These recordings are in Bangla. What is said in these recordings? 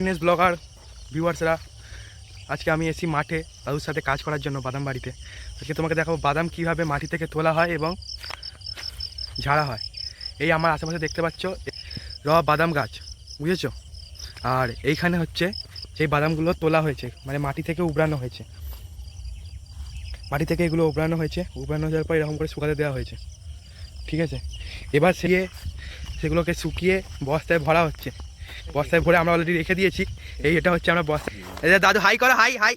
ফিটনেস ব্লগার ভিউয়ার্সরা, আজকে আমি এসেছি মাঠে দাদুর সাথে কাজ করার জন্য বাদাম বাড়িতে। আজকে তোমাকে দেখাবো বাদাম কীভাবে মাটি থেকে তোলা হয় এবং ঝাড়া হয়। এই আমার আশেপাশে দেখতে পাচ্ছ বাদাম গাছ, বুঝেছো? আর এইখানে হচ্ছে সেই বাদামগুলো তোলা হয়েছে, মানে মাটি থেকে উবড়ানো হয়েছে। মাটি থেকে এগুলো উবড়ানো হয়েছে, উবড়ানো যাওয়ার পর এরকম করে শুকাতে দেওয়া হয়েছে, ঠিক আছে? এবার সেগুলোকে শুকিয়ে বস্তায় ভরা হচ্ছে। বস্তায় ভরে আমরা অলরেডি রেখে দিয়েছি। এটা হচ্ছে আমরা বস্তা, দাদু হাই করো, হাই হাই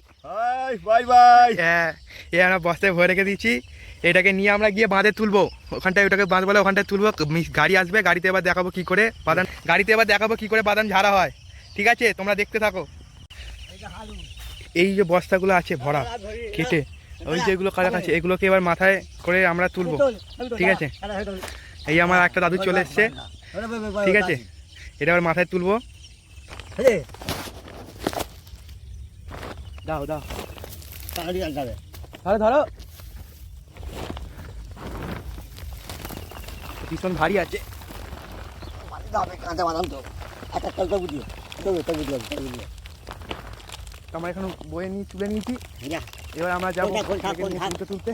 বাই বাই। হ্যাঁ, আমরা বস্তায় ভরে রেখে দিয়েছি। এটাকে নিয়ে আমরা গিয়ে বাঁধে তুলবো, ওখানটায় ওটাকে বাঁধ বলে, ওখানটায় তুলবো। গাড়ি আসবে, গাড়িতে এবার দেখাবো কী করে বাদাম ঝাড়া হয়, ঠিক আছে? তোমরা দেখতে থাকো। এই যে বস্তাগুলো আছে ভরা কেটে, ওই যেগুলো কাজা আছে, এগুলোকে এবার মাথায় করে আমরা তুলবো, ঠিক আছে? এই আমার একটা দাদু চলে এসছে, ঠিক আছে? এটা আবার মাথায় তুলবো। দাও দাও, ধরো ধরো, ভীষণ ভারী আছে। আমরা এখন বয়ে নিয়ে তুলে নিয়েছি। এবার আমরা যাবো তুলতে তুলতে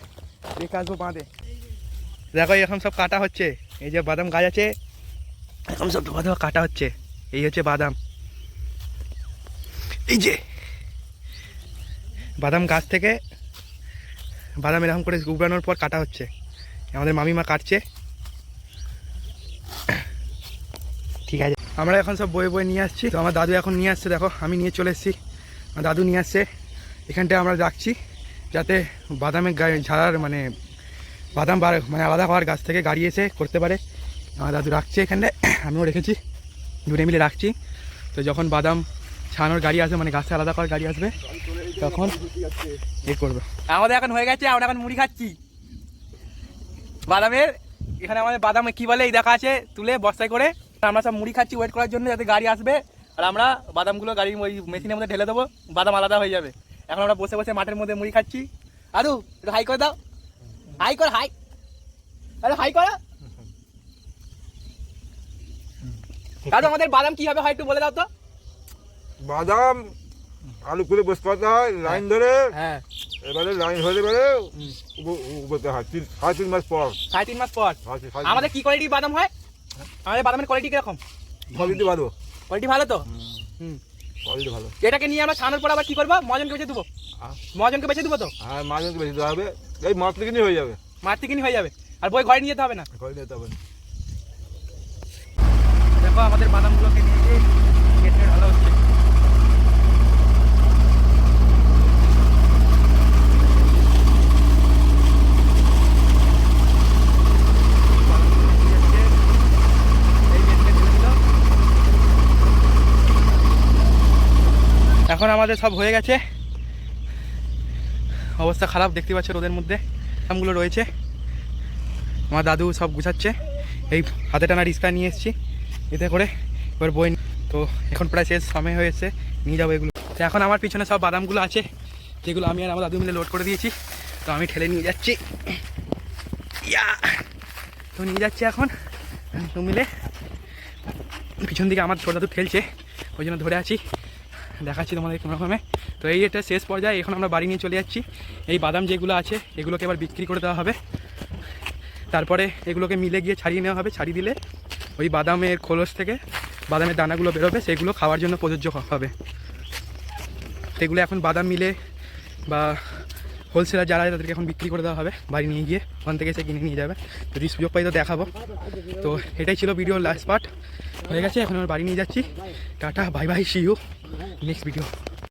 রেখে আসবো বাঁধে। দেখো এখন সব কাটা হচ্ছে। এই যে বাদাম গাছ আছে, এখন সব ধোয়া ধোয়া কাটা হচ্ছে। এই হচ্ছে বাদাম, এই যে বাদাম গাছ থেকে বাদাম এরকম করে উবড়ানোর পর কাটা হচ্ছে। আমাদের মামিমা কাটছে, ঠিক আছে? আমরা এখন সব বয়ে বয়ে নিয়ে আসছি। তো আমার দাদু এখন নিয়ে আসছে, দেখো আমি নিয়ে চলে এসেছি, আমার দাদু নিয়ে আসছে। এখানটায় আমরা রাখছি যাতে বাদামের ঝাড়ার মানে বাদাম মানে আলাদা হওয়ার গাছ থেকে গাড়ি এসে করতে পারে। আমার দাদু রাখছে এখানটায়, আমিও রেখেছি, দুটো মিলে রাখছি। তো যখন বাদাম ছাড়ানোর গাড়ি আসবে, মানে গাছে আলাদা করার গাড়ি আসবে, তখন এ করবে। আমাদের এখন হয়ে গেছে, আমরা এখন মুড়ি খাচ্ছি বাদামের। এখানে আমাদের বাদামে কী বলে এই দেখা আছে, তুলে বস্তায় করে আমরা সব মুড়ি খাচ্ছি ওয়েট করার জন্য, যাতে গাড়ি আসবে আর আমরা বাদামগুলো গাড়ির ওই মেশিনের মধ্যে ঢেলে দেবো, বাদাম আলাদা হয়ে যাবে। এখন আমরা বসে বসে মাঠের মধ্যে মুড়ি খাচ্ছি। আরু একটু হাই করে দাও, হাই কর, হাই, আরে হাই করো। দাদু আমাদের বাদাম কিভাবে হয় একটু বলে দাও তো। বাদাম আলু করে বসে করতে হয় লাইন ধরে। হ্যাঁ, এবারে লাইন হলে এবারে বলতে হয় 3.5 মাস পর। 3.5 মাস পর আমাদের কি কোয়ালিটির বাদাম হয়? আমাদের বাদামের কোয়ালিটি কিরকম? কোয়ালিটি ভালো। কোয়ালিটি ভালো তো? কোয়ালিটি ভালো। এটাকে নিয়ে আমরা ছানার পর আবার কি করবো? মহাজনকে বেঁচে দেবো। মহাজনকে বেঁচে দেবো তো? হ্যাঁ, মাঝে বেশি দেওয়া হবে। এই মাছ থেকে নিয়ে হয়ে যাবে, মাঠ থেকে নিয়ে হয়ে যাবে। আর বই ঘরে নিয়ে যেতে হবে না? ঘরে নিতে হবে না। দেখো আমাদের বাদামগুলোকে নিয়ে গিয়ে কেটে ভালো হচ্ছে। এখন আমাদের সব হয়ে গেছে, অবস্থা খারাপ দেখতে পাচ্ছ রোদের মধ্যে। আমগুলো রয়েছে, আমার দাদু সব গুছাচ্ছে। এই হাতে টানা রিক্সা নিয়ে এসেছি, এতে করে এবার বই। তো এখন প্রায় শেষ সময় হয়েছে, নিয়ে যাবো এগুলো। তো এখন আমার পিছনে সব বাদামগুলো আছে, যেগুলো আমি আর আমার দাদু মিলে লোড করে দিয়েছি। তো আমি ঠেলে নিয়ে যাচ্ছি, তো নিয়ে যাচ্ছি এখন তো মিলে। পিছন দিকে আমার ছোট দাদু ঠেলছে, ওই জন্য ধরে আছি, দেখাচ্ছি তোমাদের কোনো রকমে। তো এই এটা শেষ পর্যায়ে, এখন আমরা বাড়ি নিয়ে চলে যাচ্ছি। এই বাদাম যেগুলো আছে এগুলোকে এবার বিক্রি করে দেওয়া হবে। তারপরে এগুলোকে মিলে গিয়ে ছাড়িয়ে নেওয়া হবে। ছাড়িয়ে দিলে ওই বাদামের খোলস থেকে বাদামের দানাগুলো বেরোবে, সেগুলো খাওয়ার জন্য প্রযোজ্য হবে। সেগুলো এখন বাদাম মিলে বা হোলসেলার যারা আছে তাদেরকে এখন বিক্রি করে দেওয়া হবে, বাড়ি নিয়ে গিয়ে ওখান থেকে সে কিনে নিয়ে যাবে। যদি সুযোগ পাই তো দেখাবো। তো এটাই ছিল ভিডিওর লাস্ট পার্ট, হয়ে গেছে। এখন আমরা বাড়ি নিয়ে যাচ্ছি। Tata, bye bye, see you next video.